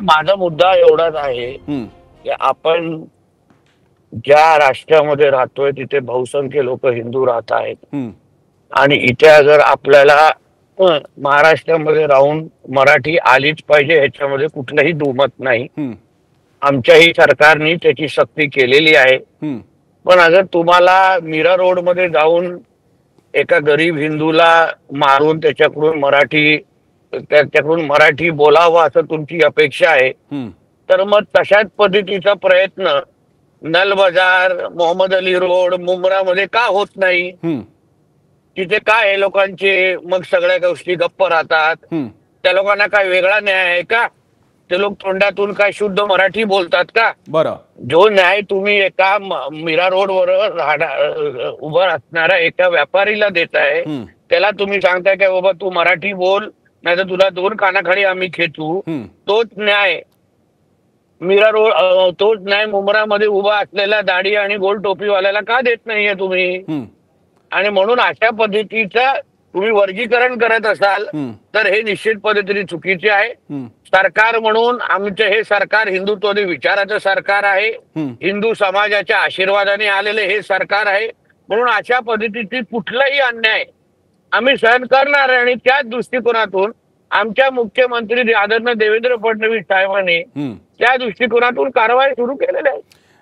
माझा मुद्दा एवढाच आहे हम्म, की आपण ज्या राष्ट्रामध्ये राहतोय तिथे बहुसंख्य लोक हिंदू राहत आहेत हम्म, आणि इथे अगर आपल्याला महाराष्ट्रामध्ये राहून मराठी आलीच पाहिजे ह्याच्यामध्ये कुठलंही दुमत नाही. हम्म, आमच्याही सरकारने त्याची सक्ती केलेली आहे. हम्म, पण अगर तुम्हाला मीरा रोड मध्ये जाऊन एका गरीब हिंदूला मारून त्याच्याकडून मराठी बोलावं असं तुमची अपेक्षा आहे, हम्म, तर मग तशाच पद्धतीचा प्रयत्न नल बाजार, मोहम्मद अली रोड, मुंब्रामध्ये का होत नाही? हम्म, तिथे काय आहे लोकांचे मग सगळ्या गोष्टी गप्प राहतात. हम्म, त्या लोकांना काय वेगळा न्याय आहे का? ते लोक तोंडातून काय शुद्ध मराठी बोलतात का? बरं. जो न्याय तुम्ही एका मीरा रोडवर उभं असणाऱ्या एका व्यापारीला देताय, हम्म, त्याला तुम्ही सांगताय का बाबा तू मराठी बोल, नाही तर तुला 2 कानाखाली आम्ही खेचू. हम्म, तोच न्याय तोच न्याय मुंब्रामध्ये उभा असलेला दाढी आणि गोल टोपीवाल्याला का देत नाहीये तुम्ही? हम्म, आणि म्हणून अशा पद्धतीचं तुम्ही वर्गीकरण करत असाल हम्म, तर हे निश्चित पद्धतीने चुकीचे आहे. हम्म, सरकार म्हणून आमचे हे सरकार हिंदुत्ववादी विचाराचं सरकार आहे. हम्म, हिंदू समाजाच्या आशीर्वादाने आलेले हे सरकार आहे. म्हणून अशा पद्धतीची कुठलाही अन्याय आम्ही सहन करणार आहे. आणि त्याच दृष्टिकोनातून आमच्या मुख्यमंत्री आदरणीय देवेंद्र फडणवीस साहेबांनी हम्म. त्या दृष्टिकोनातून कारवाई सुरू केलेली आहे.